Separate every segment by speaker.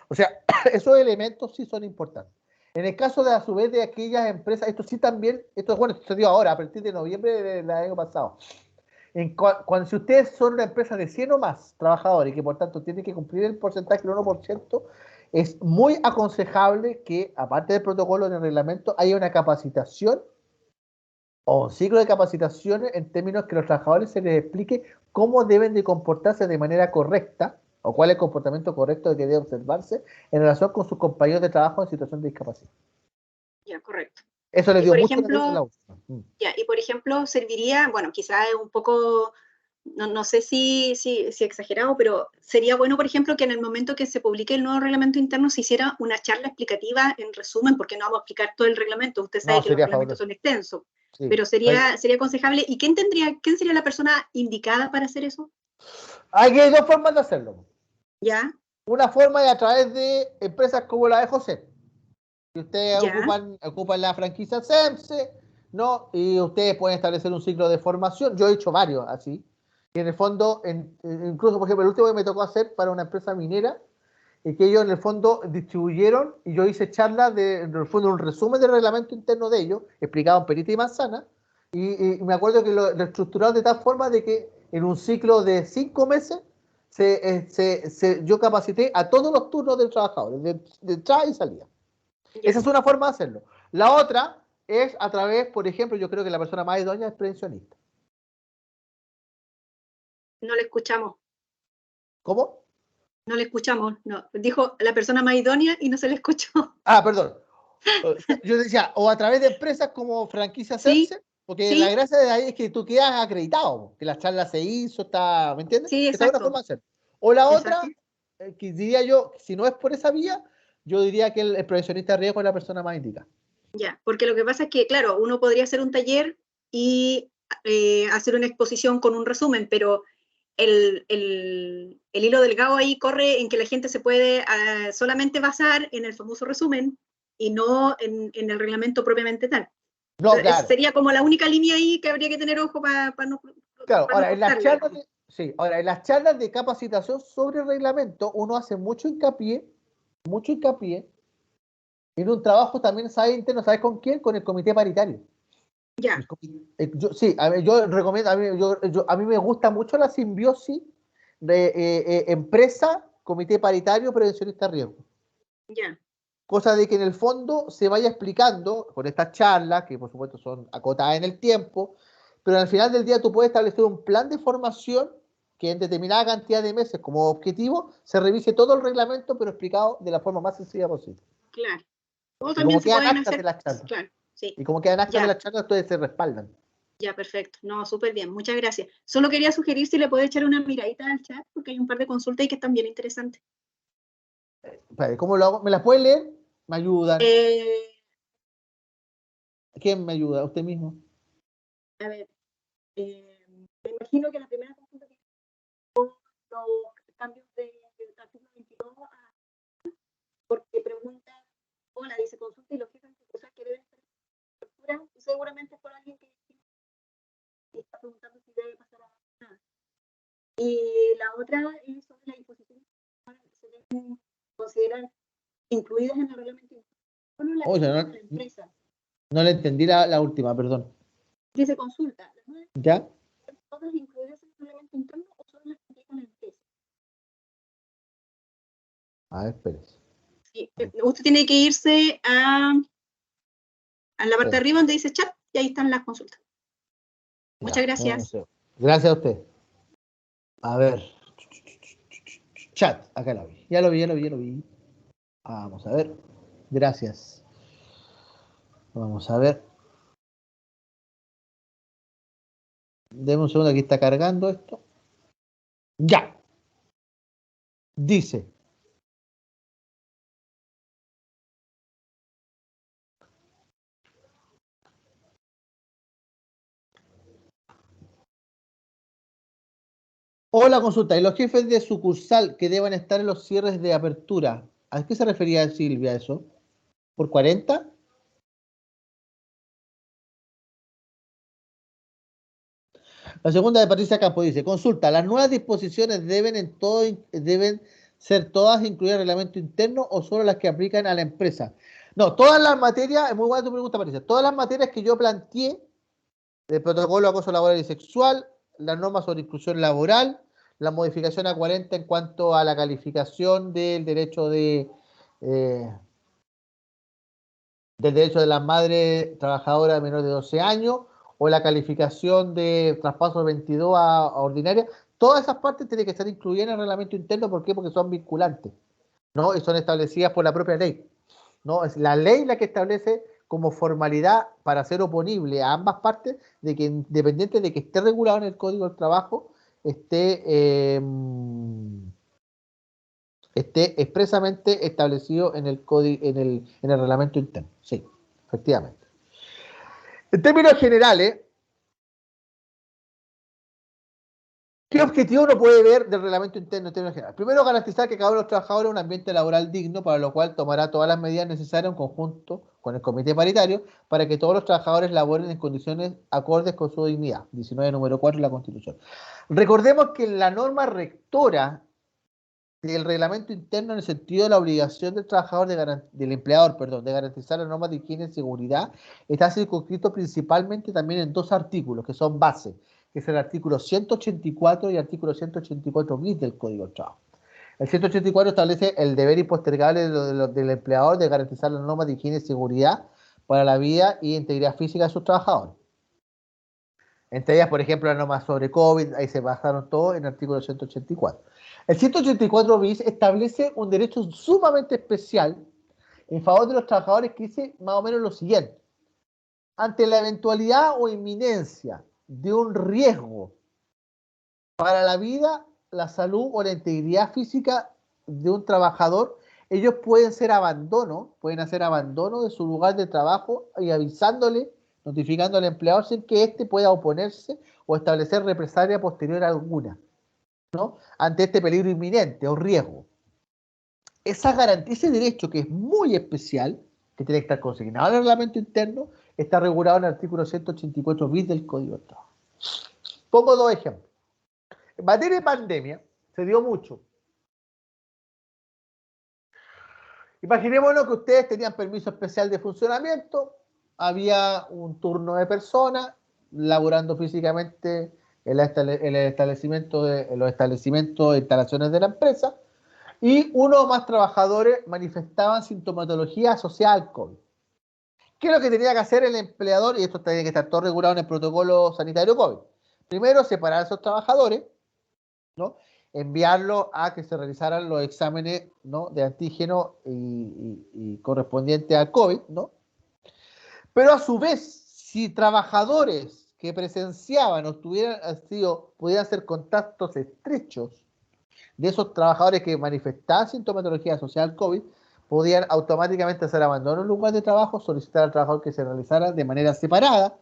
Speaker 1: O sea, esos elementos sí son importantes. En el caso de, a su vez, de aquellas empresas, esto sí también, esto es bueno, esto se dio ahora, a partir de noviembre del año pasado. Cuando si ustedes son una empresa de 100 o más trabajadores y que por tanto tienen que cumplir el porcentaje del 1%, es muy aconsejable que, aparte del protocolo del reglamento, haya una capacitación o un ciclo de capacitaciones en términos que los trabajadores se les explique cómo deben de comportarse de manera correcta o cuál es el comportamiento correcto que debe observarse en relación con sus compañeros de trabajo en situación de discapacidad.
Speaker 2: Ya, correcto.
Speaker 1: Eso les
Speaker 2: Y
Speaker 1: dio
Speaker 2: por
Speaker 1: mucho
Speaker 2: ejemplo,
Speaker 1: la
Speaker 2: ya, y por ejemplo, serviría, bueno, quizás es un poco, no sé si exagerado, pero sería bueno, por ejemplo, que en el momento que se publique el nuevo reglamento interno se hiciera una charla explicativa en resumen, porque no vamos a explicar todo el reglamento, usted sabe
Speaker 1: No,
Speaker 2: que los
Speaker 1: sería
Speaker 2: reglamentos
Speaker 1: fabuloso.
Speaker 2: son extensos,
Speaker 1: Sí.
Speaker 2: pero sería aconsejable. ¿Y quién sería la persona indicada para hacer eso?
Speaker 1: Hay dos formas de hacerlo.
Speaker 2: ¿Ya?
Speaker 1: Una forma es a través de empresas como la de José. Si ustedes
Speaker 2: ¿Ya?
Speaker 1: ocupan la franquicia SEMSE, ¿no? Y ustedes pueden establecer un ciclo de formación. Yo he hecho varios así. Y en el fondo, incluso, por ejemplo, el último que me tocó hacer para una empresa minera, es que ellos en el fondo distribuyeron, y yo hice charlas en el fondo, un resumen del reglamento interno de ellos, explicado en perita y manzana, y me acuerdo que lo estructuraron de tal forma de que en un ciclo de 5 meses yo capacité a todos los turnos del trabajador, de entrada y salida.
Speaker 2: ¿Ya?
Speaker 1: Esa es una forma de hacerlo. La otra es a través, por ejemplo, yo creo que la persona más idónea es prevencionista.
Speaker 2: No le escuchamos.
Speaker 1: ¿Cómo?
Speaker 2: No le escuchamos, no. Dijo la persona más idónea y no se le escuchó.
Speaker 1: Ah, perdón. Yo decía, o a través de empresas como Franquicia
Speaker 2: Sí,
Speaker 1: Cepse, porque la
Speaker 2: sí,
Speaker 1: gracia de ahí es que tú quedas acreditado, que la charla se hizo, está, ¿me entiendes?
Speaker 2: sí,
Speaker 1: Esa es una
Speaker 2: exacto.
Speaker 1: forma de hacer. O la
Speaker 2: Exacto.
Speaker 1: otra, que diría yo, si no es por esa vía, yo diría que el prevencionista de riesgo es la persona más indicada.
Speaker 2: Ya, porque lo que pasa es que, claro, uno podría hacer un taller y hacer una exposición con un resumen, pero el hilo delgado ahí corre en que la gente se puede solamente basar en el famoso resumen y no en el reglamento propiamente tal.
Speaker 1: No,
Speaker 2: Esa
Speaker 1: claro.
Speaker 2: sería como la única línea ahí que habría que tener ojo para no,
Speaker 1: Claro,
Speaker 2: no
Speaker 1: ahora
Speaker 2: cortarla.
Speaker 1: ahora en las charlas de capacitación sobre el reglamento, uno hace mucho hincapié en un trabajo también, ¿sabes interno? ¿Sabes con quién? Con el comité paritario.
Speaker 2: Ya,
Speaker 1: Sí, a ver, yo recomiendo, a mí me gusta mucho la simbiosis de empresa, comité paritario, prevencionista de riesgo.
Speaker 2: ya.
Speaker 1: Cosa de que en el fondo se vaya explicando con estas charlas, que por supuesto son acotadas en el tiempo, pero al final del día tú puedes establecer un plan de formación que en determinada cantidad de meses como objetivo se revise todo el reglamento, pero explicado de la forma más sencilla posible.
Speaker 2: Claro. O
Speaker 1: Y
Speaker 2: también
Speaker 1: como
Speaker 2: se
Speaker 1: quedan
Speaker 2: pueden
Speaker 1: actas de
Speaker 2: hacer,
Speaker 1: las charlas,
Speaker 2: claro, sí.
Speaker 1: y como quedan actas de
Speaker 2: Ya,
Speaker 1: las charlas, entonces se respaldan.
Speaker 2: ya, perfecto. No, súper bien. Muchas gracias. Solo quería sugerir si le puede echar una miradita al chat, porque hay un par de consultas y que están bien interesantes.
Speaker 1: Espérate, ¿cómo lo hago? ¿Me las puede leer? Me ayudan.
Speaker 2: Eh,
Speaker 1: ¿Quién me ayuda? ¿Usted mismo?
Speaker 2: a ver, me imagino que la primera consulta que los cambios del artículo 22 porque pregunta, hola, dice consulta y los fijas cosas que deben ser lectura, y seguramente es por alguien que está preguntando si debe pasar a nada. Y la otra es sobre la disposición que se deben considerar incluidas en el reglamento. Bueno, la que
Speaker 1: Oye,
Speaker 2: dice
Speaker 1: no,
Speaker 2: de la empresa.
Speaker 1: no le entendí la última, perdón.
Speaker 2: Dice consulta, ¿las nueve
Speaker 1: ¿Ya?
Speaker 2: todas incluidas en el reglamento interno o son las que implican la empresa?
Speaker 1: A ver, espérese.
Speaker 2: Sí, usted tiene que irse a la parte de
Speaker 1: Espérese.
Speaker 2: arriba donde dice chat y ahí están las consultas. Muchas
Speaker 1: Ya, no
Speaker 2: gracias.
Speaker 1: sé. Gracias a usted. A ver. Chat, acá la vi. Ya lo vi. Vamos a ver. Gracias. Vamos a ver. Deme un segundo, aquí está cargando esto. Ya. Dice. Hola, consulta. ¿Y los jefes de sucursal que deban estar en los cierres de apertura? ¿A qué se refería Silvia eso? ¿Por 40? La segunda de Patricia Campo dice, consulta, las nuevas disposiciones deben ser todas incluidas en el reglamento interno o solo las que aplican a la empresa? No, todas las materias, es muy buena tu pregunta, Patricia, todas las materias que yo planteé, el protocolo de acoso laboral y sexual, las normas sobre inclusión laboral, la modificación a 40 en cuanto a la calificación eh, del derecho de las madres trabajadoras de menores de 12 años, o la calificación de traspaso de 22 a ordinaria, todas esas partes tienen que estar incluidas en el reglamento interno. ¿Por qué? Porque son vinculantes, ¿no? Y son establecidas por la propia ley, ¿no? Es la ley la que establece como formalidad para ser oponible a ambas partes, de que independiente de que esté regulado en el Código del Trabajo, esté expresamente establecido en el reglamento interno. Sí, efectivamente. En términos generales, ¿qué objetivo uno puede ver del reglamento interno en términos generales? Primero, garantizar que cada uno de los trabajadores un ambiente laboral digno, para lo cual tomará todas las medidas necesarias en conjunto con el comité paritario para que todos los trabajadores laboren en condiciones acordes con su dignidad. 19, número 4 de la Constitución. Recordemos que la norma rectora del reglamento interno, en el sentido de la obligación del trabajador, del empleador, perdón, de garantizar las normas de higiene y seguridad, está circunscrito principalmente también en dos artículos que son base, que es el artículo 184 y el artículo 184 bis del Código del Trabajo. El 184 establece el deber impostergable del empleador de garantizar las normas de higiene y seguridad para la vida y integridad física de sus trabajadores. Entre ellas, por ejemplo, las normas sobre COVID, ahí se basaron todos en el artículo 184. El 184 bis establece un derecho sumamente especial en favor de los trabajadores, que dice más o menos lo siguiente: ante la eventualidad o inminencia de un riesgo para la vida, la salud o la integridad física de un trabajador, ellos pueden hacer abandono de su lugar de trabajo y avisándole, notificando al empleador sin que éste pueda oponerse o establecer represalia posterior alguna, ¿no? Ante este peligro inminente o riesgo. Esa garantía, ese derecho, que es muy especial, que tiene que estar consignado en el reglamento interno, está regulado en el artículo 184 bis del Código de Trabajo. Pongo dos ejemplos. En materia de pandemia se dio mucho. Imaginémonos que ustedes tenían permiso especial de funcionamiento, había un turno de personas laborando físicamente en los establecimientos de instalaciones de la empresa, y uno o más trabajadores manifestaban sintomatología asociada al COVID. ¿Qué es lo que tenía que hacer el empleador? Y esto tiene que estar todo regulado en el protocolo sanitario COVID. Primero, separar a esos trabajadores, ¿no? Enviarlos a que se realizaran los exámenes, ¿no?, de antígeno y correspondientes al COVID, ¿no? Pero a su vez, si trabajadores que presenciaban o pudieran ser contactos estrechos de esos trabajadores que manifestaban sintomatología asociada al COVID, podían automáticamente hacer abandono en lugar de trabajo, solicitar al trabajador que se realizara de manera separada,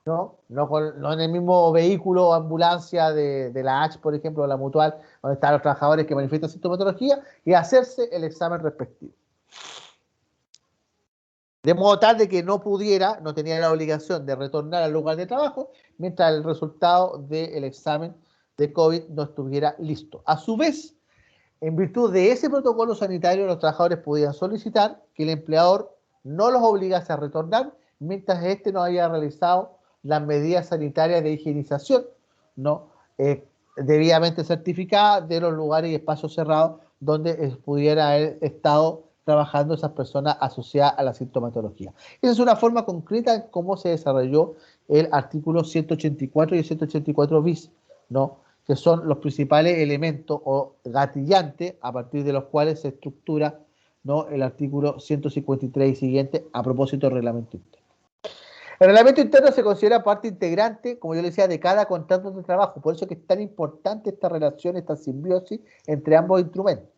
Speaker 1: ¿no? No en el mismo vehículo o ambulancia de la H, por ejemplo, o la Mutual, donde están los trabajadores que manifiestan sintomatología, y hacerse el examen respectivo. De modo tal de que no tenía la obligación de retornar al lugar de trabajo mientras el resultado del examen de COVID no estuviera listo. A su vez, en virtud de ese protocolo sanitario, los trabajadores podían solicitar que el empleador no los obligase a retornar mientras éste no haya realizado las medidas sanitarias de higienización, ¿no?, debidamente certificadas, de los lugares y espacios cerrados donde pudiera haber estado trabajando esas personas asociadas a la sintomatología. Esa es una forma concreta en cómo se desarrolló el artículo 184 y el 184 bis, ¿no?, que son los principales elementos o gatillantes a partir de los cuales se estructura, ¿no?, el artículo 153 y siguiente a propósito del reglamento interno. El reglamento interno se considera parte integrante, como yo le decía, de cada contrato de trabajo. Por eso es que es tan importante esta relación, esta simbiosis entre ambos instrumentos.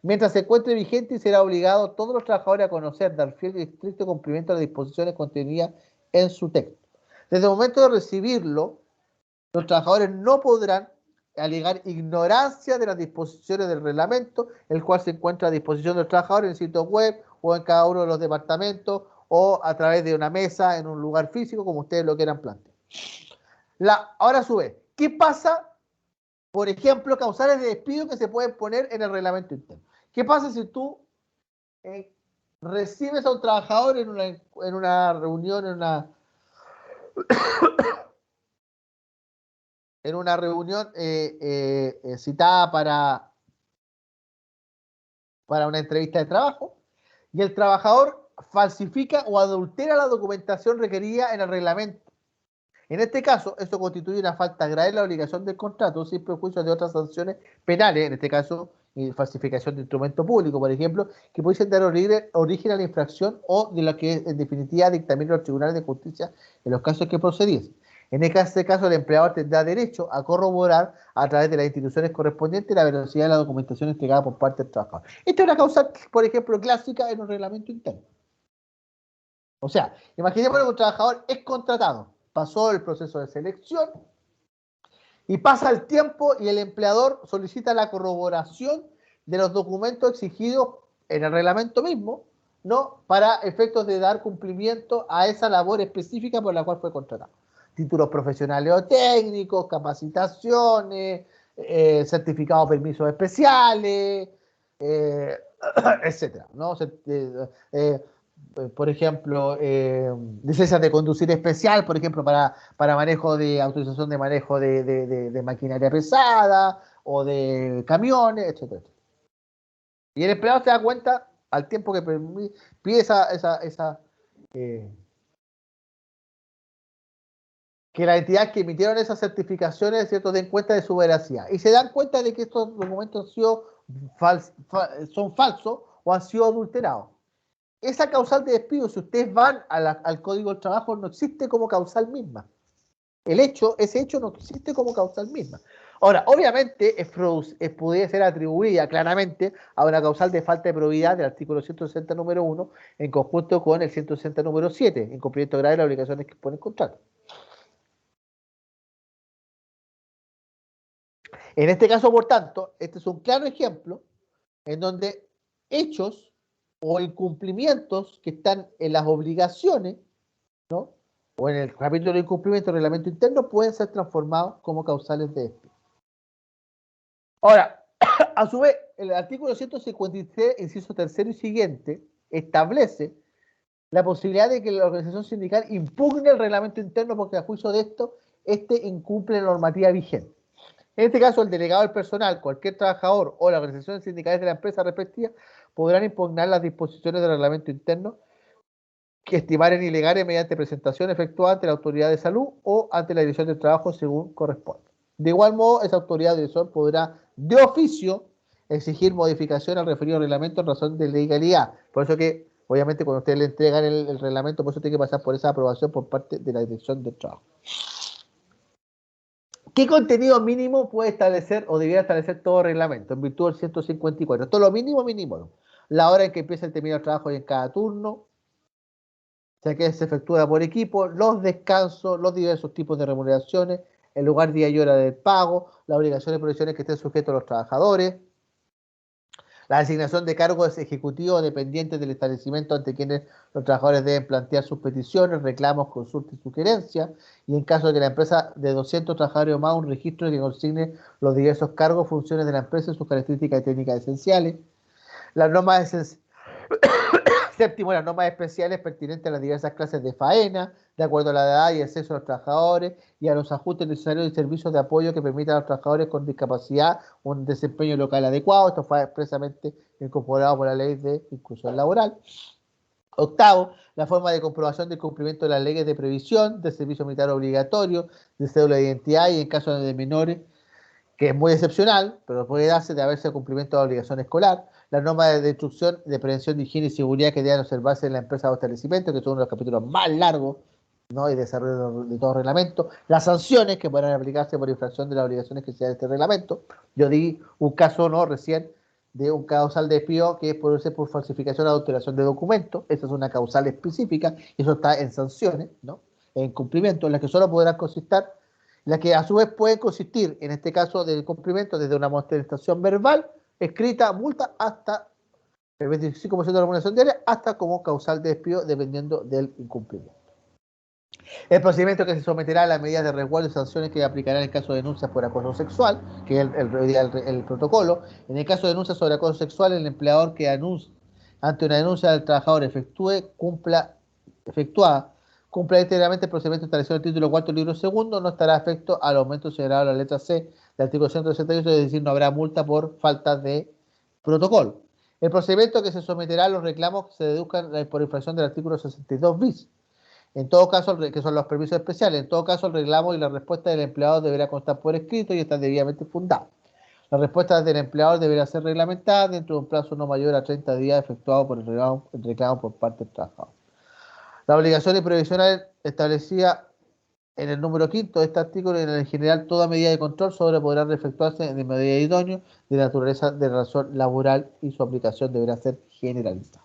Speaker 1: Mientras se encuentre vigente, y será obligado a todos los trabajadores a conocer, dar fiel y estricto cumplimiento a las disposiciones contenidas en su texto. Desde el momento de recibirlo, los trabajadores no podrán alegar ignorancia de las disposiciones del reglamento, el cual se encuentra a disposición del trabajador en el sitio web o en cada uno de los departamentos o a través de una mesa en un lugar físico, como ustedes lo quieran plantear. Ahora, a su vez, ¿qué pasa, por ejemplo, causales de despido que se pueden poner en el reglamento interno? ¿Qué pasa si tú recibes a un trabajador en una reunión, en una reunión citada para una entrevista de trabajo, y el trabajador falsifica o adultera la documentación requerida en el reglamento? En este caso, esto constituye una falta grave en la obligación del contrato, sin perjuicio de otras sanciones penales, en este caso, falsificación de instrumento público, por ejemplo, que pudiesen dar origen a la infracción o de la que en definitiva dictaminen los tribunales de justicia en los casos que procediesen. En este caso, el empleador tendrá derecho a corroborar a través de las instituciones correspondientes la veracidad de la documentación entregada por parte del trabajador. Esta es una causa, por ejemplo, clásica en un reglamento interno. O sea, imaginemos que un trabajador es contratado, pasó el proceso de selección y pasa el tiempo y el empleador solicita la corroboración de los documentos exigidos en el reglamento mismo, ¿no? Para efectos de dar cumplimiento a esa labor específica por la cual fue contratado. Títulos profesionales o técnicos, capacitaciones, certificados de permisos especiales, etcétera, ¿no? Por ejemplo, licencias de conducir especial, por ejemplo, para manejo de autorización de manejo de maquinaria pesada o de camiones, etcétera. Y el empleado se da cuenta al tiempo que pide que las entidades que emitieron esas certificaciones, ¿cierto?, den cuenta de su veracidad. Y se dan cuenta de que estos documentos han sido son falsos o han sido adulterados. Esa causal de despido, si ustedes van al Código del Trabajo, no existe como causal misma. Ese hecho no existe como causal misma. Ahora, obviamente, puede ser atribuida claramente a una causal de falta de probidad del artículo 160 número 1 en conjunto con el 160 número 7, incumplimiento grave de las obligaciones que pone el contrato. En este caso, por tanto, este es un claro ejemplo en donde hechos o incumplimientos que están en las obligaciones, ¿no?, o en el capítulo de incumplimiento del reglamento interno pueden ser transformados como causales de despido. Ahora, a su vez, el artículo 153, inciso tercero y siguiente, establece la posibilidad de que la organización sindical impugne el reglamento interno porque a juicio de esto, este incumple la normativa vigente. En este caso, el delegado del personal, cualquier trabajador o las organizaciones sindicales de la empresa respectiva podrán impugnar las disposiciones del reglamento interno que estimaren ilegales mediante presentación efectuada ante la autoridad de salud o ante la dirección del trabajo según corresponda. De igual modo, esa autoridad de dirección podrá de oficio exigir modificación al referido reglamento en razón de legalidad. Por eso que, obviamente, cuando ustedes le entregan el reglamento, por eso tiene que pasar por esa aprobación por parte de la dirección del trabajo. ¿Qué contenido mínimo puede establecer o debiera establecer todo reglamento en virtud del 154? Todo lo mínimo, mínimo. La hora en que empieza y termina el trabajo y en cada turno, o sea que se efectúa por equipo, los descansos, los diversos tipos de remuneraciones, el lugar, día y hora del pago, las obligaciones y provisiones que estén sujetos a los trabajadores, la designación de cargos ejecutivos dependientes del establecimiento ante quienes los trabajadores deben plantear sus peticiones, reclamos, consultas y sugerencias, y en caso de que la empresa de 200 trabajadores o más, un registro que consigne los diversos cargos, funciones de la empresa y sus características y técnicas esenciales. Las normas Séptimo, las normas especiales pertinentes a las diversas clases de faena, de acuerdo a la edad y acceso a los trabajadores y a los ajustes necesarios y servicios de apoyo que permitan a los trabajadores con discapacidad un desempeño local adecuado. Esto fue expresamente incorporado por la Ley de Inclusión Laboral. Octavo, la forma de comprobación del cumplimiento de las leyes de previsión, del servicio militar obligatorio, de cédula de identidad y en caso de menores, que es muy excepcional, pero puede darse de haberse cumplimiento de la obligación escolar. Las normas de instrucción, de prevención de higiene y seguridad que deben observarse en la empresa o establecimiento, que son uno de los capítulos más largos, ¿no?, y desarrollo de todo reglamento. Las sanciones que podrán aplicarse por infracción de las obligaciones que se dan en este reglamento. Yo di un caso, ¿no?, recién, de un causal de despido que es por falsificación o adulteración de documentos. Esa es una causal específica, y eso está en sanciones, ¿no?, en cumplimiento, en las que solo podrán consistir, las que a su vez pueden consistir, en este caso del cumplimiento, desde una amonestación verbal, escrita, multa, hasta el 25% de la remuneración diaria, hasta como causal de despido, dependiendo del incumplimiento. El procedimiento que se someterá a las medidas de resguardo y sanciones que aplicará en el caso de denuncias por acoso sexual, que es el protocolo. En el caso de denuncias sobre acoso sexual, el empleador que anuncie ante una denuncia del trabajador efectuada, cumpla íntegramente el procedimiento establecido en el título cuarto libro segundo, no estará afecto al aumento señalado en la letra C del artículo 168, es decir, no habrá multa por falta de protocolo. El procedimiento que se someterá a los reclamos se deduzcan por infracción del artículo 62 bis. En todo caso, que son los permisos especiales, en todo caso el reclamo y la respuesta del empleado deberá constar por escrito y estar debidamente fundado. La respuesta del empleador deberá ser reglamentada dentro de un plazo no mayor a 30 días efectuado por el reclamo por parte del trabajador. La obligación provisional establecida en el número quinto de este artículo y en general toda medida de control sobre podrá efectuarse en medida idónea de naturaleza de razón laboral y su aplicación deberá ser generalizada.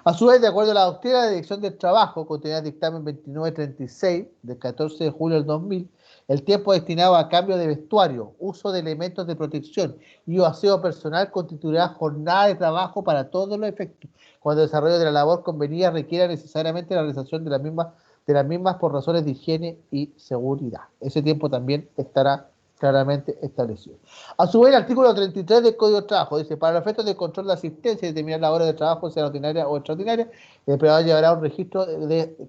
Speaker 1: A su vez, de acuerdo a la doctrina de Dirección del Trabajo, contenida en el dictamen 2936 del 14 de julio del 2000, el tiempo destinado a cambio de vestuario, uso de elementos de protección y o aseo personal constituirá jornada de trabajo para todos los efectos, cuando el desarrollo de la labor convenida requiera necesariamente la realización de las mismas por razones de higiene y seguridad. Ese tiempo también estará claramente establecido. A su vez, el artículo 33 del Código de Trabajo dice: para los efectos de control de asistencia y determinar la hora de trabajo, sea ordinaria o extraordinaria, el empleador llevará un registro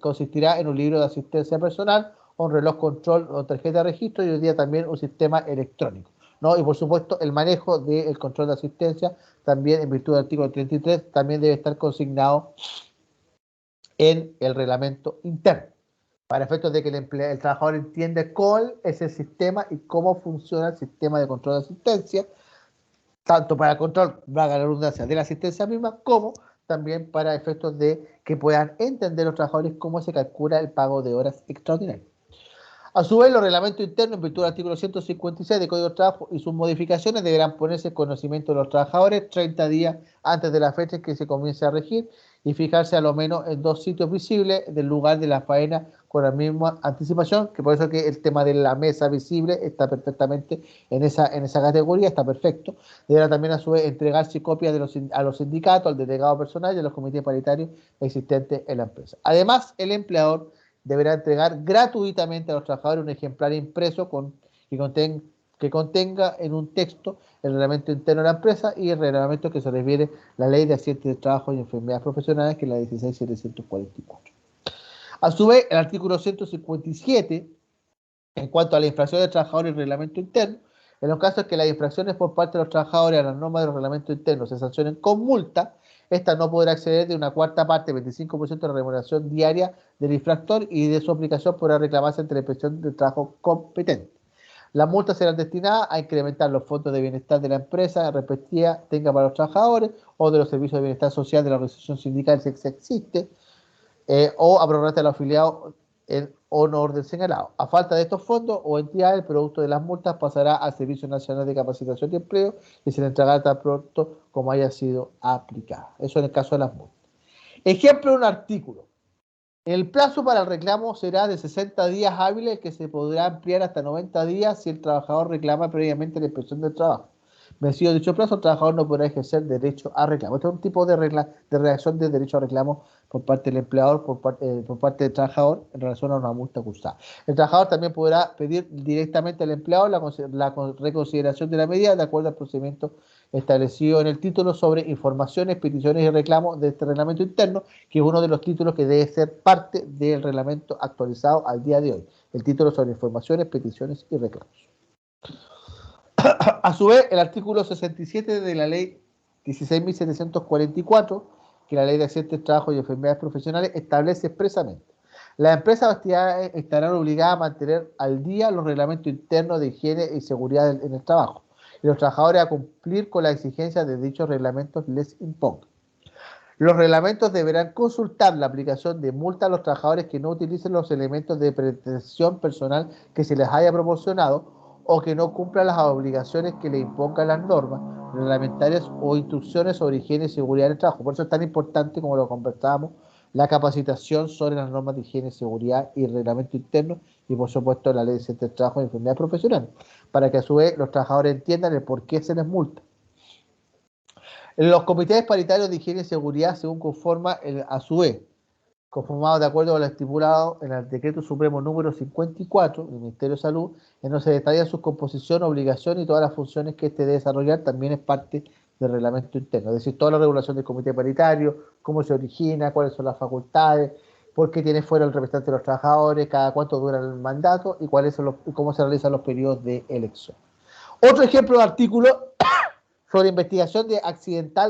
Speaker 1: consistirá en un libro de asistencia personal, o un reloj control o tarjeta de registro, y hoy día también un sistema electrónico, ¿no? Y por supuesto, el manejo del control de asistencia, también en virtud del artículo 33, también debe estar consignado en el reglamento interno, para efectos de que el trabajador entienda cuál es el sistema y cómo funciona el sistema de control de asistencia, tanto para el control, valga la redundancia, de la asistencia misma, como también para efectos de que puedan entender los trabajadores cómo se calcula el pago de horas extraordinarias. A su vez, los reglamentos internos, en virtud del artículo 156 del Código de Trabajo y sus modificaciones, deberán ponerse en conocimiento de los trabajadores 30 días antes de la fecha en que se comience a regir y fijarse a lo menos en 2 sitios visibles del lugar de la faena con la misma anticipación, que por eso que el tema de la mesa visible está perfectamente en esa categoría, está perfecto. Deberá también a su vez entregarse copias a los sindicatos, al delegado personal y a los comités paritarios existentes en la empresa. Además, el empleador deberá entregar gratuitamente a los trabajadores un ejemplar impreso que contenga en un texto el reglamento interno de la empresa y el reglamento que se refiere a la Ley de Accidentes de Trabajo y Enfermedades Profesionales, que es la 16.744. A su vez, el artículo 157, en cuanto a la infracción del trabajador y el reglamento interno, en los casos que las infracciones por parte de los trabajadores a las normas de los reglamentos internos se sancionen con multa, esta no podrá exceder de una cuarta parte, 25% de la remuneración diaria del infractor, y de su aplicación podrá reclamarse ante la inspección del trabajo competente. Las multas serán destinadas a incrementar los fondos de bienestar de la empresa respectiva tenga para los trabajadores, o de los servicios de bienestar social de la organización sindical si existe, o a prorrogar a los afiliados en orden señalado. A falta de estos fondos o entidades, el producto de las multas pasará al Servicio Nacional de Capacitación y Empleo y se le entregará tan pronto como haya sido aplicada. Eso en el caso de las multas. Ejemplo de un artículo. El plazo para el reclamo será de 60 días hábiles, que se podrá ampliar hasta 90 días si el trabajador reclama previamente la inspección del trabajo. Vencido dicho plazo, el trabajador no podrá ejercer derecho a reclamo. Este es un tipo de reacción de derecho a reclamo por parte del empleador, por parte del trabajador, en relación a una multa cursada. El trabajador también podrá pedir directamente al empleador la reconsideración de la medida de acuerdo al procedimiento establecido en el título sobre informaciones, peticiones y reclamos de este reglamento interno, que es uno de los títulos que debe ser parte del reglamento actualizado al día de hoy. El título sobre informaciones, peticiones y reclamos. A su vez, el artículo 67 de la ley 16.744, que la ley de accidentes de trabajo y enfermedades profesionales, establece expresamente: las empresas o actividades estarán obligadas a mantener al día los reglamentos internos de higiene y seguridad en el trabajo, y los trabajadores a cumplir con las exigencias de dichos reglamentos les impongan. Los reglamentos deberán consultar la aplicación de multa a los trabajadores que no utilicen los elementos de protección personal que se les haya proporcionado o que no cumplan las obligaciones que le impongan las normas reglamentarias o instrucciones sobre higiene y seguridad en el trabajo. Por eso es tan importante, como lo conversábamos, la capacitación sobre las normas de higiene y seguridad y el reglamento interno, y por supuesto la ley de accidentes de trabajo y enfermedades profesionales, para que a su vez los trabajadores entiendan el por qué se les multa. Los comités paritarios de higiene y seguridad, según conforma a su vez conformados de acuerdo con lo estipulado en el Decreto Supremo número 54 del Ministerio de Salud, en donde se detalla su composición, obligación y todas las funciones que éste debe desarrollar, también es parte del reglamento interno. Es decir, toda la regulación del comité paritario, cómo se origina, cuáles son las facultades, por qué tiene fuera el representante de los trabajadores, cada cuánto dura el mandato y cuáles son cómo se realizan los periodos de elección. Otro ejemplo de artículo sobre investigación de accidente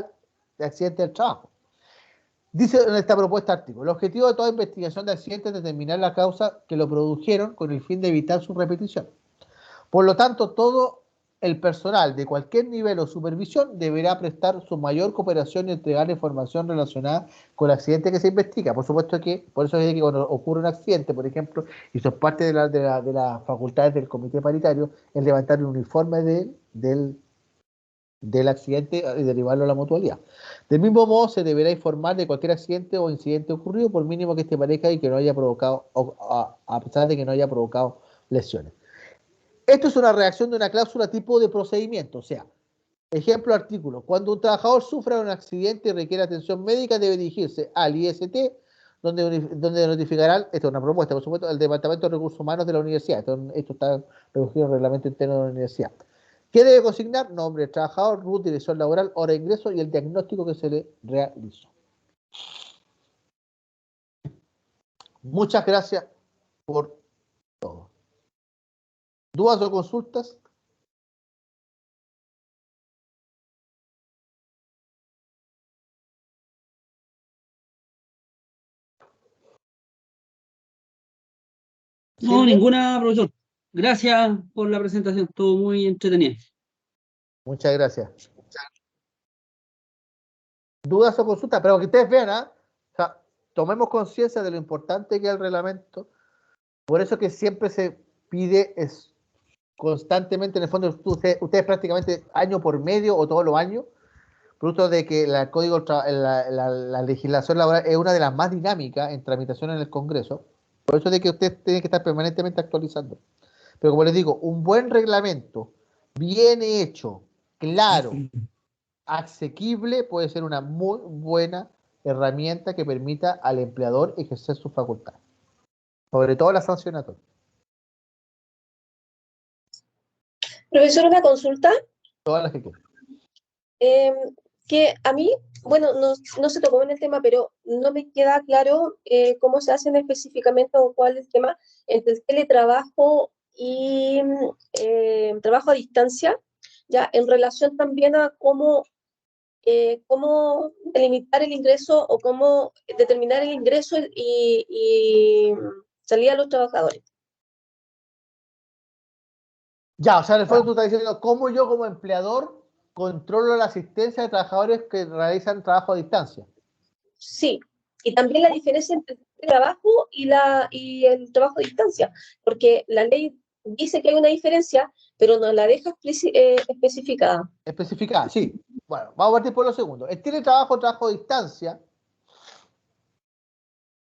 Speaker 1: del trabajo. Dice en esta propuesta artículo, el objetivo de toda investigación de accidentes es determinar la causa que lo produjeron con el fin de evitar su repetición. Por lo tanto, todo el personal de cualquier nivel o supervisión deberá prestar su mayor cooperación y entregar información relacionada con el accidente que se investiga. Por supuesto que, por eso es que cuando ocurre un accidente, por ejemplo, y eso es parte de las facultades del comité paritario, es levantar un informe del accidente y derivarlo a la mutualidad. Del mismo modo, se deberá informar de cualquier accidente o incidente ocurrido, por mínimo que este parezca y que no haya provocado, a pesar de que no haya provocado lesiones. Esto es una reacción de una cláusula tipo de procedimiento, o sea, ejemplo artículo, cuando un trabajador sufra un accidente y requiere atención médica, debe dirigirse al IST, donde notificarán, esto es una propuesta, por supuesto, al Departamento de Recursos Humanos de la universidad. Esto está recogido en el reglamento interno de la universidad. ¿Qué debe consignar? Nombre del trabajador, RUT, dirección laboral, hora de ingreso y el diagnóstico que se le realizó. Muchas gracias por todo. ¿Dudas o consultas?
Speaker 3: No,
Speaker 1: ¿Silvia?
Speaker 3: ninguna, profesor. Gracias por la presentación, estuvo muy entretenida.
Speaker 1: Muchas gracias. ¿Dudas o consultas? Pero que ustedes vean, ¿ah? O sea, tomemos conciencia de lo importante que es el reglamento. Por eso que siempre se pide constantemente, en el fondo, ustedes prácticamente año por medio o todos los años, producto de que la legislación laboral es una de las más dinámicas en tramitación en el Congreso. Por eso de que ustedes tienen que estar permanentemente actualizando. Pero como les digo, un buen reglamento, bien hecho, claro, asequible, puede ser una muy buena herramienta que permita al empleador ejercer su facultad. Sobre todo la sancionatoria.
Speaker 4: Profesor, una consulta,
Speaker 1: Todas las que quieran.
Speaker 4: que a mí, bueno, no se tocó en el tema, pero no me queda claro cómo se hacen específicamente o cuál es el tema entre el teletrabajo y trabajo a distancia, ya en relación también a cómo delimitar el ingreso o cómo determinar el ingreso y salida de los trabajadores.
Speaker 1: Ya, o sea, en el fondo tú estás diciendo cómo yo como empleador controlo la asistencia de trabajadores que realizan trabajo a distancia.
Speaker 4: Sí, y también la diferencia entre el trabajo y el trabajo a distancia, porque la ley dice que hay una diferencia, pero no la deja especificada.
Speaker 1: Especificada, sí. Bueno, vamos a partir por lo segundo. El teletrabajo, trabajo a distancia,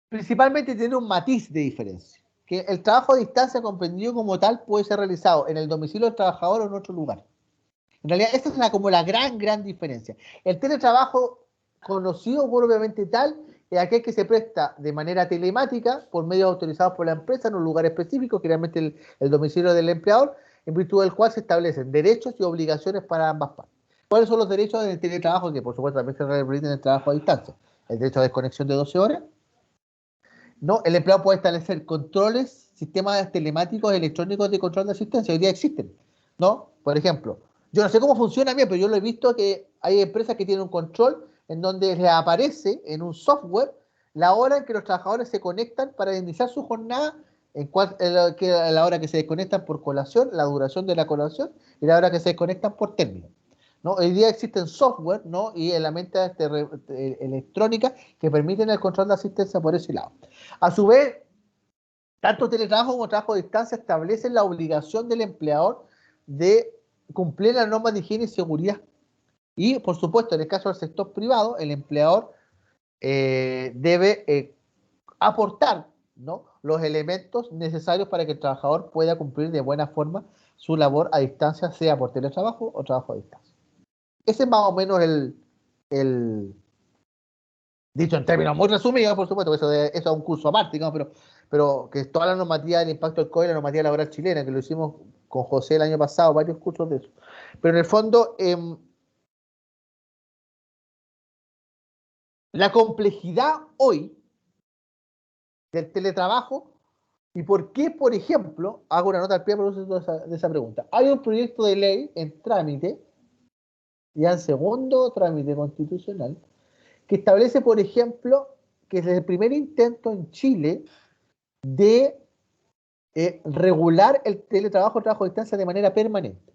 Speaker 1: principalmente tiene un matiz de diferencia. Que el trabajo a distancia comprendido como tal puede ser realizado en el domicilio del trabajador o en otro lugar. En realidad, esta es como la gran diferencia. El teletrabajo conocido propiamente tal es aquel que se presta de manera telemática por medios autorizados por la empresa en un lugar específico, generalmente el domicilio del empleador, en virtud del cual se establecen derechos y obligaciones para ambas partes. ¿Cuáles son los derechos del teletrabajo? Que por supuesto también se representan en el trabajo a distancia. El derecho a desconexión de 12 horas. No, el empleado puede establecer controles, sistemas telemáticos electrónicos de control de asistencia. Hoy día existen, ¿no? Por ejemplo, yo no sé cómo funciona bien, pero yo lo he visto que hay empresas que tienen un control en donde les aparece en un software la hora en que los trabajadores se conectan para iniciar su jornada, la hora que se desconectan por colación, la duración de la colación y la hora que se desconectan por término. ¿No? Hoy día existen software, ¿no? Y herramientas electrónicas que permiten el control de asistencia por ese lado. A su vez, tanto teletrabajo como trabajo a distancia establecen la obligación del empleador de cumplir las normas de higiene y seguridad. Y, por supuesto, en el caso del sector privado, el empleador debe aportar, ¿no?, los elementos necesarios para que el trabajador pueda cumplir de buena forma su labor a distancia, sea por teletrabajo o trabajo a distancia. Ese es más o menos Dicho en términos muy resumidos, por supuesto, eso es un curso aparte, ¿no? Pero que es toda la normativa del impacto del COVID, la normativa laboral chilena, que lo hicimos con José el año pasado, varios cursos de eso. Pero en el fondo, la complejidad hoy del teletrabajo y por qué, por ejemplo, hago una nota al pie a propósito de esa pregunta. Hay un proyecto de ley en trámite, ya en segundo trámite constitucional, que establece, por ejemplo, que es el primer intento en Chile de regular el teletrabajo o trabajo a distancia de manera permanente.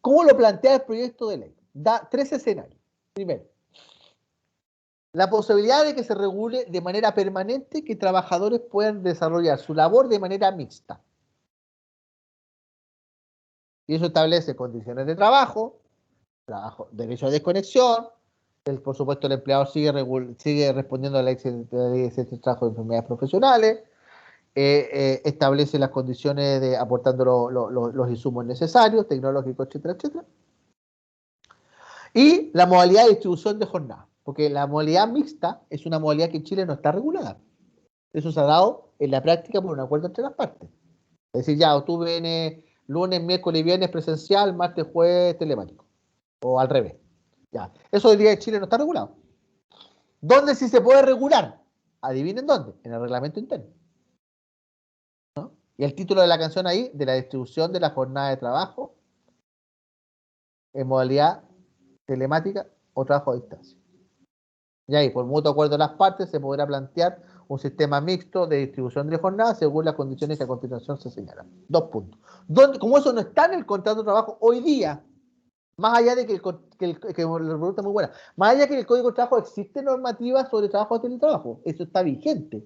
Speaker 1: ¿Cómo lo plantea el proyecto de ley? Da 3 escenarios. Primero, la posibilidad de que se regule de manera permanente que trabajadores puedan desarrollar su labor de manera mixta. Y eso establece condiciones de trabajo, derecho a desconexión, por supuesto el empleador sigue respondiendo a la ley de trabajo de enfermedades profesionales, establece las condiciones de aportando los insumos necesarios, tecnológicos, etcétera, etcétera. Y la modalidad de distribución de jornada, porque la modalidad mixta es una modalidad que en Chile no está regulada. Eso se ha dado en la práctica por un acuerdo entre las partes. Es decir, ya, o tú vienes lunes, miércoles y viernes presencial, martes, jueves telemático. O al revés. Ya. Eso hoy día en Chile no está regulado. ¿Dónde sí se puede regular? Adivinen dónde. En el reglamento interno. ¿No? Y el título de la canción ahí, de la distribución de la jornada de trabajo en modalidad telemática o trabajo a distancia. Y ahí, por mutuo acuerdo de las partes, se podrá plantear un sistema mixto de distribución de jornada según las condiciones que a continuación se señalan. 2 puntos. Como eso no está en el contrato de trabajo hoy día, más allá de que la pregunta es muy buena, más allá de que en el Código de Trabajo existe normativa sobre trabajo o teletrabajo, eso está vigente.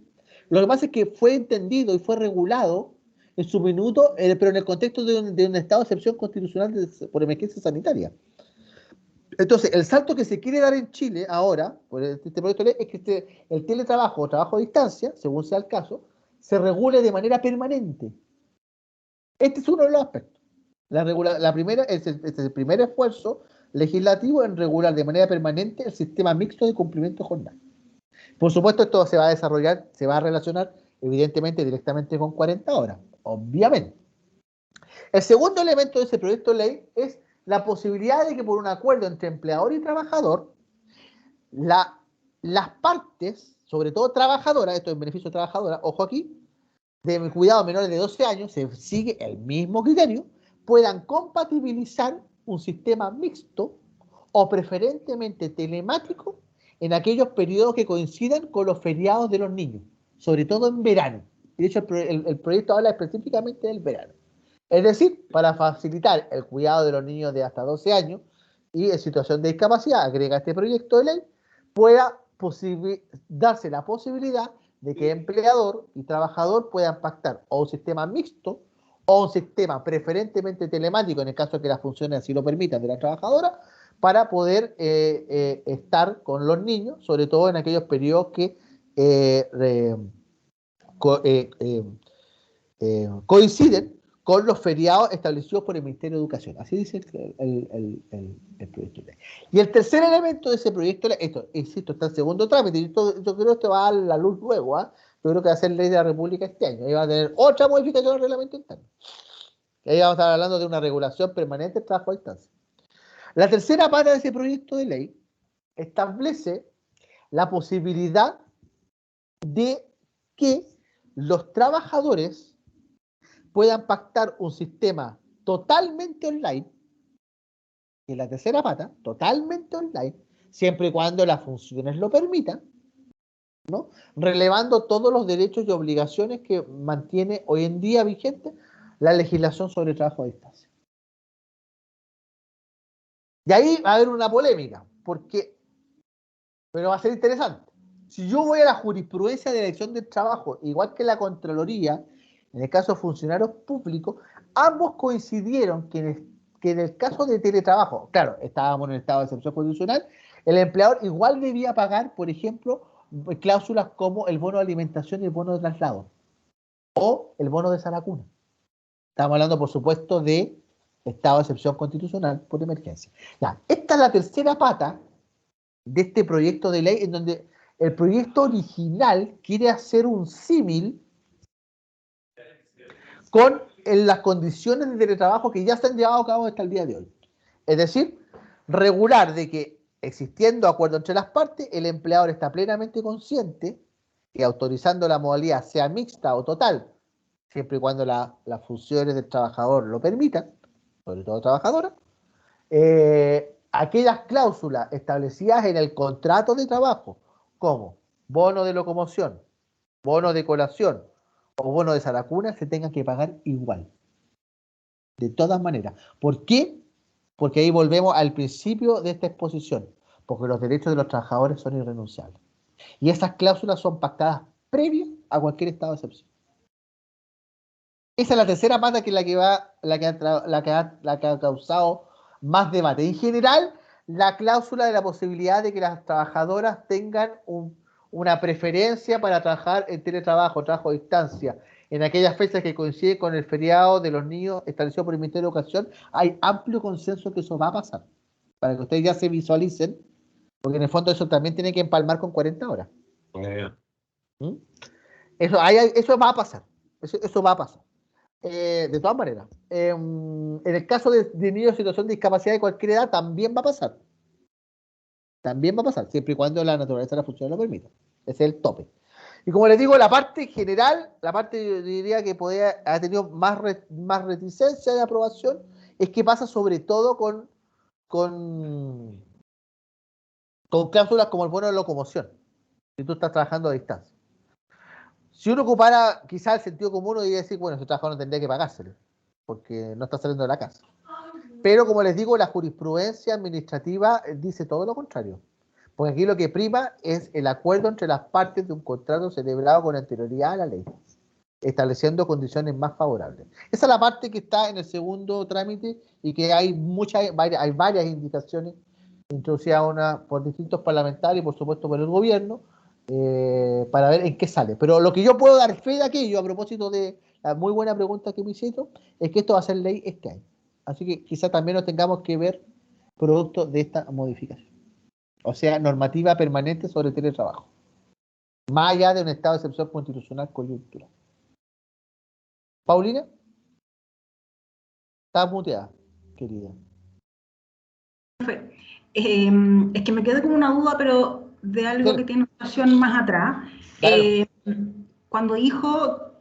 Speaker 1: Lo que pasa es que fue entendido y fue regulado en su minuto, pero en el contexto de un estado de excepción constitucional por emergencia sanitaria. Entonces, el salto que se quiere dar en Chile ahora, por este proyecto de ley, es que el teletrabajo o trabajo a distancia, según sea el caso, se regule de manera permanente. Este es uno de los aspectos. La primera es el primer esfuerzo legislativo en regular de manera permanente el sistema mixto de cumplimiento de jornada. Por supuesto, esto se va a desarrollar, se va a relacionar evidentemente directamente con 40 horas, obviamente. El segundo elemento de ese proyecto de ley es la posibilidad de que por un acuerdo entre empleador y trabajador, las partes, sobre todo trabajadoras, esto es en beneficio de trabajadoras, ojo aquí, de cuidado menores de 12 años, se sigue el mismo criterio, puedan compatibilizar un sistema mixto o preferentemente telemático en aquellos periodos que coincidan con los feriados de los niños, sobre todo en verano. De hecho, el proyecto habla específicamente del verano. Es decir, para facilitar el cuidado de los niños de hasta 12 años y en situación de discapacidad, agrega este proyecto de ley, pueda darse la posibilidad de que empleador y trabajador puedan pactar o un sistema mixto o un sistema preferentemente telemático, en el caso de que las funciones así lo permitan de la trabajadora, para poder estar con los niños, sobre todo en aquellos periodos que coinciden con los feriados establecidos por el Ministerio de Educación. Así dice el proyecto de ley. Y el tercer elemento de ese proyecto de ley, esto, insisto, está en segundo trámite, yo creo que esto va a dar la luz luego, yo creo que va a ser ley de la República este año, ahí va a tener otra modificación del reglamento interno. Ahí vamos a estar hablando de una regulación permanente de trabajo a distancia. La tercera pata de ese proyecto de ley establece la posibilidad de que los trabajadores puedan pactar un sistema totalmente online, y la tercera pata, totalmente online, siempre y cuando las funciones lo permitan, ¿no? Relevando todos los derechos y obligaciones que mantiene hoy en día vigente la legislación sobre trabajo a distancia. Y ahí va a haber una polémica, pero va a ser interesante. Si yo voy a la jurisprudencia de elección del trabajo, igual que la Contraloría, en el caso de funcionarios públicos, ambos coincidieron que en el caso de teletrabajo, claro, estábamos en el estado de excepción constitucional, el empleador igual debía pagar, por ejemplo, cláusulas como el bono de alimentación y el bono de traslado, o el bono de salacuna. Estamos hablando, por supuesto, de estado de excepción constitucional por emergencia. Ya, esta es la tercera pata de este proyecto de ley en donde el proyecto original quiere hacer un símil con las condiciones de teletrabajo que ya se han llevado a cabo hasta el día de hoy. Es decir, regular de que existiendo acuerdo entre las partes, el empleador está plenamente consciente que autorizando la modalidad sea mixta o total, siempre y cuando las funciones del trabajador lo permitan, sobre todo trabajadora, aquellas cláusulas establecidas en el contrato de trabajo, como bono de locomoción, bono de colación o bono de salacuna, se tengan que pagar igual. De todas maneras. ¿Por qué? Porque ahí volvemos al principio de esta exposición, porque los derechos de los trabajadores son irrenunciables. Y esas cláusulas son pactadas previas a cualquier estado de excepción. Esa es la tercera pata, que es la que ha causado más debate. En general, la cláusula de la posibilidad de que las trabajadoras tengan una preferencia para trabajar en teletrabajo, trabajo a distancia, en aquellas fechas que coinciden con el feriado de los niños establecido por el Ministerio de Educación, hay amplio consenso que eso va a pasar, para que ustedes ya se visualicen, porque en el fondo eso también tiene que empalmar con 40 horas. ¿Mm? Eso va a pasar, eso va a pasar. De todas maneras, en el caso de niños en situación de discapacidad de cualquier edad, también va a pasar. También va a pasar, siempre y cuando la naturaleza de la función lo permita. Ese es el tope. Y como les digo, la parte general, la parte yo diría que ha tenido más reticencia de aprobación, es que pasa sobre todo con cláusulas como el bono de locomoción, si tú estás trabajando a distancia. Si uno ocupara quizás el sentido común, uno diría decir, bueno, ese trabajador no tendría que pagárselo, porque no está saliendo de la casa. Pero como les digo, la jurisprudencia administrativa dice todo lo contrario. Porque aquí lo que prima es el acuerdo entre las partes de un contrato celebrado con anterioridad a la ley, estableciendo condiciones más favorables. Esa es la parte que está en el segundo trámite y que hay varias indicaciones introducidas por distintos parlamentarios y por supuesto por el gobierno, para ver en qué sale. Pero lo que yo puedo dar fe de aquello, a propósito de la muy buena pregunta que me hicieron, es que esto va a ser ley este año. Así que quizá también nos tengamos que ver producto de esta modificación. O sea, normativa permanente sobre teletrabajo. Más allá de un estado de excepción constitucional coyuntural. Paulina, estás muteada, querida.
Speaker 2: Es que me quedé con una duda, pero de algo que tiene relación más atrás. Cuando dijo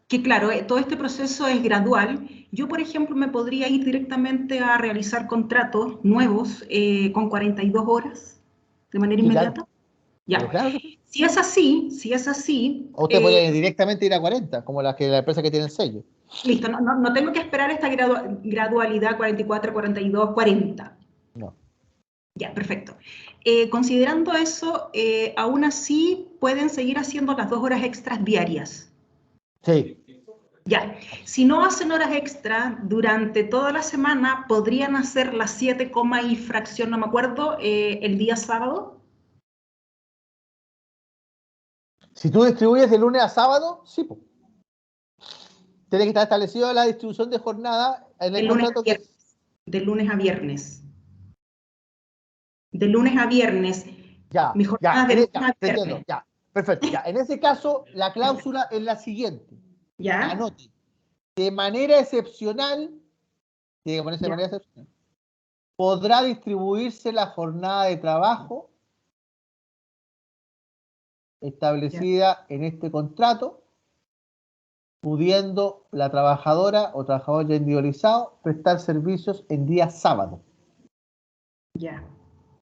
Speaker 2: que, claro, todo este proceso es gradual, yo, por ejemplo, me podría ir directamente a realizar contratos nuevos con 42 horas de manera inmediata.
Speaker 1: Claro.
Speaker 2: Ya.
Speaker 1: Claro.
Speaker 2: Si es así...
Speaker 1: O usted puede directamente ir a 40, como la empresa que tiene el sello.
Speaker 2: Listo, no tengo que esperar esta gradualidad 44, 42, 40.
Speaker 1: No.
Speaker 2: Ya, perfecto. Considerando eso, aún así pueden seguir haciendo las 2 horas extras diarias.
Speaker 1: Sí.
Speaker 2: Ya, si no hacen horas extras durante toda la semana, ¿podrían hacer las 7, y fracción, no me acuerdo, el día sábado?
Speaker 1: Si tú distribuyes de lunes a sábado, sí, pues. Tiene que estar establecido la distribución de jornada en el contrato que...
Speaker 2: De lunes a viernes. De lunes a viernes.
Speaker 1: Ya,
Speaker 2: mi jornada de lunes a
Speaker 1: te
Speaker 2: viernes.
Speaker 1: entiendo, ya, perfecto. Ya. En ese caso, la cláusula es la siguiente.
Speaker 2: ¿Ya?
Speaker 1: Anote. De manera excepcional, tiene que ponerse de manera excepcional, podrá distribuirse la jornada de trabajo establecida en este contrato, pudiendo la trabajadora o trabajador ya individualizado prestar servicios en día sábado.
Speaker 2: Ya.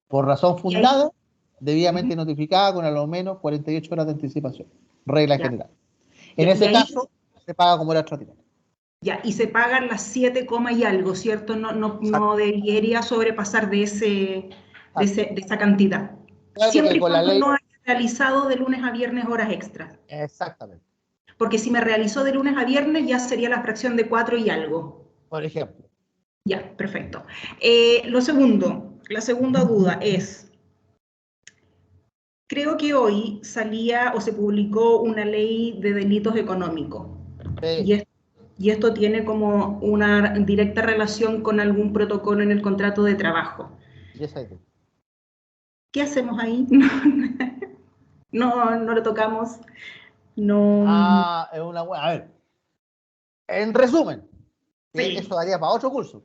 Speaker 1: Por razón fundada, debidamente notificada con a lo menos 48 horas de anticipación. Regla general. En ese caso, se paga como hora extraordinaria.
Speaker 2: Ya, y se pagan las 7, y algo, ¿cierto? No debería sobrepasar de esa cantidad.
Speaker 1: Claro,
Speaker 2: Siempre y
Speaker 1: con la
Speaker 2: cuando
Speaker 1: ley...
Speaker 2: no haya realizado de lunes a viernes horas extras.
Speaker 1: Exactamente.
Speaker 2: Porque si me realizó de lunes a viernes, ya sería la fracción de 4 y algo.
Speaker 1: Por ejemplo.
Speaker 2: Ya, perfecto. La segunda duda es, creo que hoy salía o se publicó una ley de delitos económicos.
Speaker 1: Sí.
Speaker 2: Y esto tiene como una directa relación con algún protocolo en el contrato de trabajo.
Speaker 1: Yes, I do.
Speaker 2: ¿Qué hacemos ahí? no lo tocamos. No.
Speaker 1: Ah, es una buena. A ver, en resumen,
Speaker 2: Sí.
Speaker 1: eso daría para otro curso.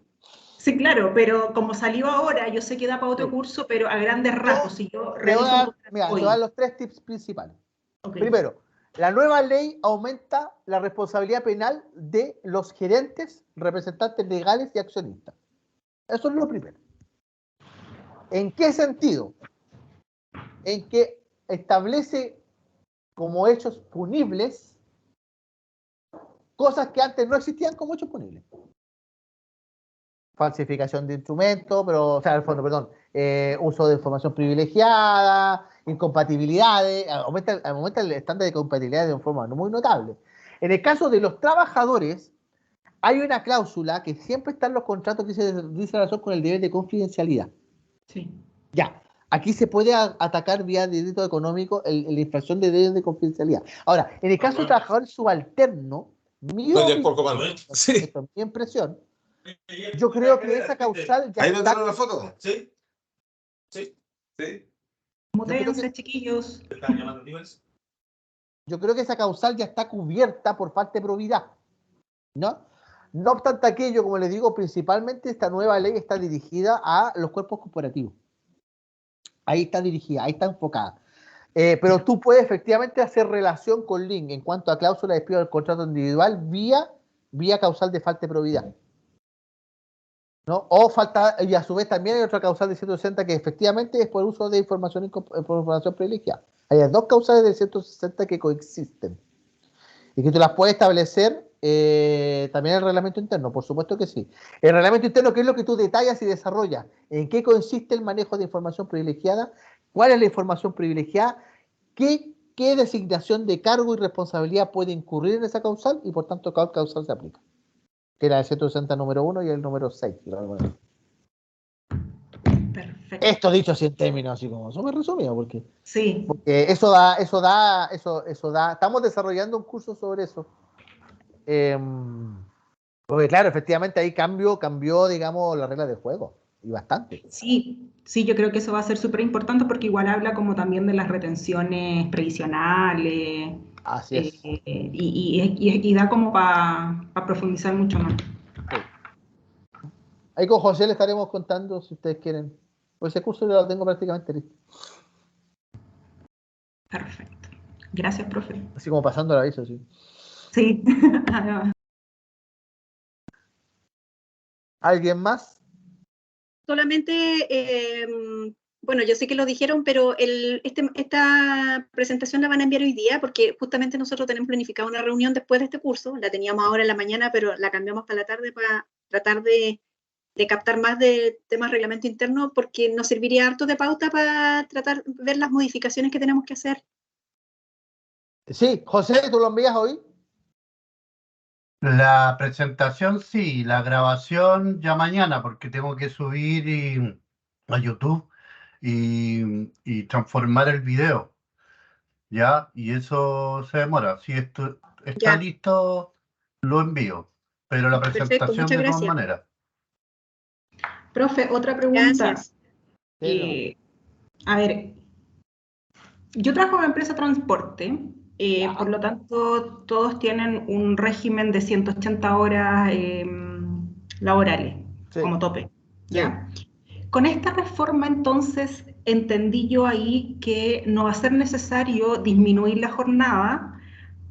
Speaker 2: Sí, claro, pero como salió ahora, yo sé que da para otro
Speaker 1: Sí.
Speaker 2: curso, pero a grandes rasgos, si yo
Speaker 1: Te voy
Speaker 2: reviso
Speaker 1: a
Speaker 2: un
Speaker 1: dar,
Speaker 2: poco
Speaker 1: mira, te
Speaker 2: hoy.
Speaker 1: voy a dar los 3 tips principales.
Speaker 2: Ok.
Speaker 1: Primero, la nueva ley aumenta la responsabilidad penal de los gerentes, representantes legales y accionistas. Eso es lo primero. ¿En qué sentido? En que establece como hechos punibles cosas que antes no existían como hechos punibles. Falsificación de instrumentos, pero, o sea, al fondo, perdón, uso de información privilegiada, incompatibilidades, aumenta el estándar de compatibilidad de una forma muy notable. En el caso de los trabajadores, hay una cláusula que siempre está en los contratos que dice relación con el deber de confidencialidad.
Speaker 2: Sí.
Speaker 1: Ya, aquí se puede atacar vía delito económico la infracción de deber de confidencialidad. Ahora, en el caso de trabajador subalterno, mi impresión, yo creo que esa causal ya
Speaker 5: ¿Ahí
Speaker 1: está.
Speaker 5: mandaron la foto? Sí. Sí. Sí.
Speaker 2: Mutéense, chiquillos.
Speaker 1: Yo creo que esa causal ya está cubierta por falta de probidad, ¿no? No obstante aquello, como les digo, principalmente esta nueva ley está dirigida a los cuerpos corporativos. Ahí está dirigida, ahí está enfocada. Pero tú puedes efectivamente hacer relación con link en cuanto a cláusula de despido del contrato individual vía causal de falta de probidad, ¿no? O falta, y a su vez también hay otra causal de 160 que efectivamente es por uso de información privilegiada. Hay dos causales de 160 que coexisten y que tú las puedes establecer también en el reglamento interno, por supuesto que sí. El reglamento interno, ¿qué es lo que tú detallas y desarrollas? ¿En qué consiste el manejo de información privilegiada? ¿Cuál es la información privilegiada? ¿Qué designación de cargo y responsabilidad puede incurrir en esa causal? Y por tanto, ¿cuál causal se aplica? Que era el 160 número 1 y el número 6.
Speaker 2: Perfecto.
Speaker 1: Esto dicho así en términos así como súper resumido, porque
Speaker 2: Sí.
Speaker 1: eso da, estamos desarrollando un curso sobre eso. Porque claro, efectivamente ahí cambió, digamos, la regla del juego, y bastante.
Speaker 2: Sí, sí, yo creo que eso va a ser súper importante porque igual habla como también de las retenciones previsionales.
Speaker 1: Así es.
Speaker 2: Y da como para profundizar mucho más.
Speaker 1: Sí. Ahí con José le estaremos contando si ustedes quieren. Pues ese curso yo lo tengo prácticamente listo.
Speaker 2: Perfecto. Gracias, profe.
Speaker 1: Así como pasando el aviso, sí.
Speaker 2: Sí.
Speaker 1: ¿Alguien más?
Speaker 4: Solamente, bueno, yo sé que lo dijeron, pero esta presentación la van a enviar hoy día porque justamente nosotros tenemos planificado una reunión después de este curso. La teníamos ahora en la mañana, pero la cambiamos para la tarde para tratar de captar más de temas de reglamento interno porque nos serviría harto de pauta para tratar de ver las modificaciones que tenemos que hacer.
Speaker 1: Sí, José, ¿tú lo envías hoy?
Speaker 6: La presentación sí, la grabación ya mañana, porque tengo que subir a YouTube y transformar el video, ¿ya? Y eso se demora. Si esto está
Speaker 4: Ya,
Speaker 6: listo, lo envío, pero la
Speaker 4: perfecto,
Speaker 6: presentación
Speaker 4: muchas
Speaker 6: de todas
Speaker 4: gracias.
Speaker 6: maneras.
Speaker 2: Profe, otra pregunta.
Speaker 4: Gracias.
Speaker 2: A ver, yo trabajo en una empresa de transporte, por lo tanto, todos tienen un régimen de 180 horas laborales
Speaker 1: Sí.
Speaker 2: como tope, ¿ya?
Speaker 1: Sí.
Speaker 2: Con esta reforma, entonces, entendí yo ahí que no va a ser necesario disminuir la jornada,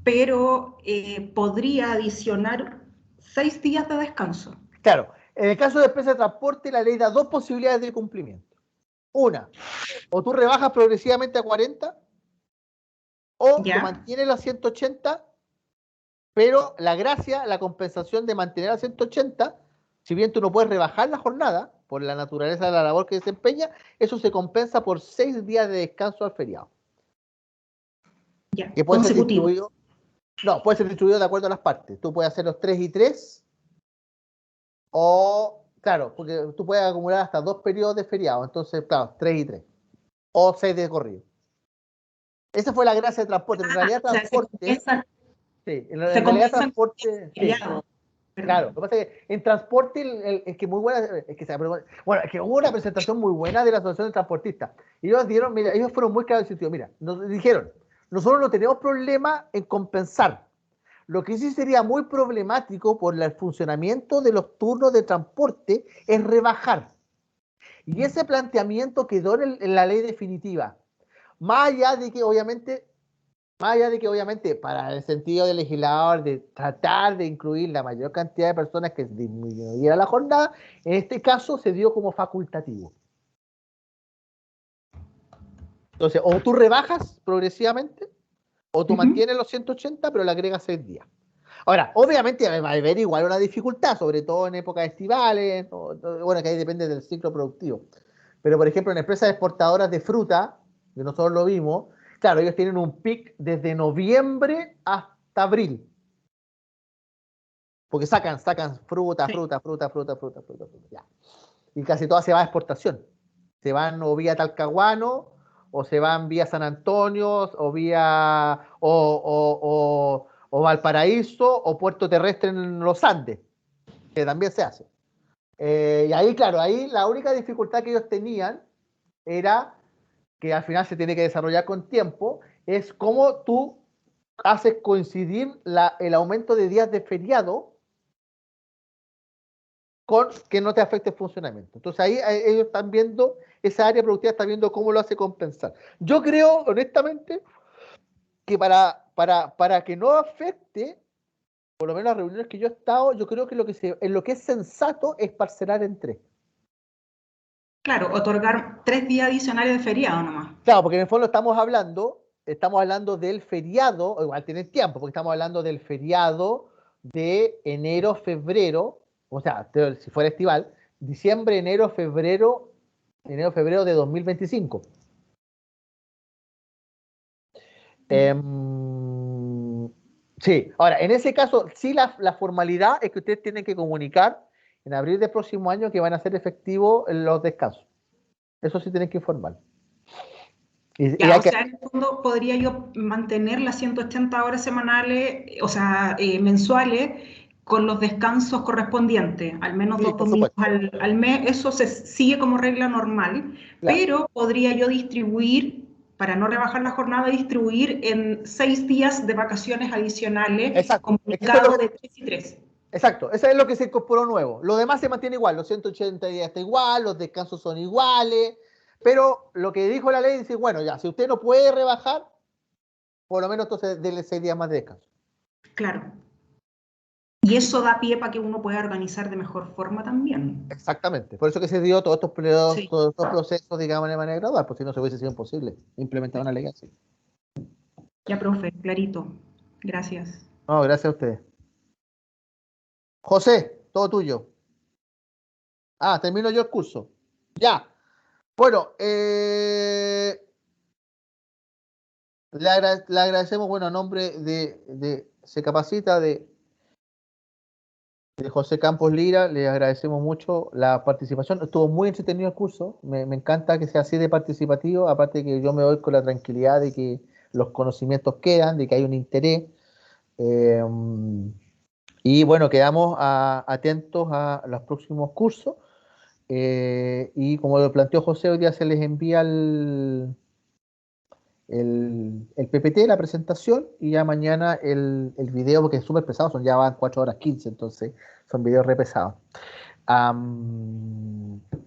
Speaker 2: pero podría adicionar 6 días de descanso.
Speaker 1: Claro, en el caso de empresa de transporte, la ley da dos posibilidades de cumplimiento. Una, o tú rebajas progresivamente a 40, o tú
Speaker 2: ¿Ya?
Speaker 1: mantienes las 180, pero la gracia, la compensación de mantener las 180, si bien tú no puedes rebajar la jornada por la naturaleza de la labor que desempeña, eso se compensa por 6 días de descanso al feriado.
Speaker 2: Ya,
Speaker 1: Que puede ser
Speaker 2: consecutivo.
Speaker 1: distribuido, no, puede ser distribuido de acuerdo a las partes. Tú puedes hacer los 3 y 3, o, claro, porque tú puedes acumular hasta 2 periodos de feriado, entonces, claro, 3 y 3, o 6 de corrido. Esa fue la gracia de transporte. En realidad,
Speaker 2: O sea,
Speaker 1: transporte, sí, en
Speaker 2: se
Speaker 1: realidad,
Speaker 2: compensan
Speaker 1: transporte, sí,
Speaker 2: feriado.
Speaker 1: Claro, lo que pasa es que en transporte, es que muy buena, es que, bueno, es que hubo una presentación muy buena de la Asociación de Transportistas. Y ellos dieron, mira, ellos fueron muy claros en el sentido, mira, nos dijeron, nosotros no tenemos problema en compensar. Lo que sí sería muy problemático por el funcionamiento de los turnos de transporte es rebajar. Y ese planteamiento quedó en la ley definitiva. Más allá de que obviamente para el sentido del legislador de tratar de incluir la mayor cantidad de personas que disminuyera la jornada, en este caso se dio como facultativo. Entonces, o tú rebajas progresivamente, o tú mantienes los 180, pero le agregas 6 días. Ahora, obviamente va a haber igual una dificultad, sobre todo en épocas estivales, bueno, que ahí depende del ciclo productivo. Pero, por ejemplo, en empresas exportadoras de fruta, que nosotros lo vimos, claro, ellos tienen un pic desde noviembre hasta abril. Porque sacan fruta,
Speaker 7: Sí.
Speaker 1: fruta, ya. Y casi todas se va a exportación. Se van o vía Talcahuano, o se van vía San Antonio, o vía o Valparaíso, o Puerto Terrestre en los Andes, que también se hace. Y ahí, claro, ahí la única dificultad que ellos tenían era que al final se tiene que desarrollar con tiempo, es cómo tú haces coincidir el aumento de días de feriado con que no te afecte el funcionamiento. Entonces ahí ellos están viendo, esa área productiva está viendo cómo lo hace compensar. Yo creo, honestamente, que para que no afecte, por lo menos las reuniones que yo he estado, yo creo que en lo que es sensato es parcelar en 3.
Speaker 7: Claro, otorgar 3 días adicionales de feriado nomás.
Speaker 1: Claro, porque en el fondo estamos hablando del feriado, o igual tienen tiempo, porque estamos hablando del feriado de enero, febrero, o sea, si fuera estival, diciembre, enero, febrero de 2025. Sí, ahora, en ese caso, sí la formalidad es que ustedes tienen que comunicar en abril del próximo año que van a ser efectivos los descansos. Eso sí tienen que informar.
Speaker 7: Ya, o sea, en el fondo podría yo mantener las 180 horas semanales, o sea, mensuales, con los descansos correspondientes, al menos
Speaker 1: Sí,
Speaker 7: 2
Speaker 1: por
Speaker 7: domingos
Speaker 1: supuesto.
Speaker 7: al mes, eso se sigue como regla normal,
Speaker 1: Claro.
Speaker 7: pero podría yo distribuir, para no rebajar la jornada, distribuir en 6 días de vacaciones adicionales,
Speaker 1: Exacto.
Speaker 7: comunicado de 3 y 3.
Speaker 1: Exacto, eso es lo que se incorporó nuevo. Lo demás se mantiene igual, los 180 días está igual, los descansos son iguales, pero lo que dijo la ley dice, bueno, ya, si usted no puede rebajar, por lo menos entonces denle 6 días más de descanso.
Speaker 7: Claro. Y eso da pie para que uno pueda organizar de mejor forma también.
Speaker 1: Exactamente, por eso que se dio todos estos
Speaker 7: Sí.
Speaker 1: procesos, digamos, de manera gradual, porque si no se hubiese sido imposible implementar una ley así.
Speaker 7: Ya, profe, clarito. Gracias.
Speaker 1: No, gracias a ustedes. José, todo tuyo. Termino yo el curso. Ya. Bueno, le agradecemos, bueno, a nombre de Se Capacita, de José Campos Lira, le agradecemos mucho la participación. Estuvo muy entretenido el curso, me encanta que sea así de participativo, aparte que yo me voy con la tranquilidad de que los conocimientos quedan, de que hay un interés. Y bueno, quedamos atentos a los próximos cursos. Y como lo planteó José, hoy día se les envía el PPT, la presentación, y ya mañana el video, porque es súper pesado, ya van 4 horas 15, entonces son videos re pesados.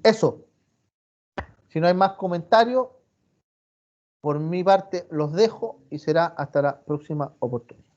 Speaker 1: Eso, si no hay más comentarios, por mi parte los dejo y será hasta la próxima oportunidad.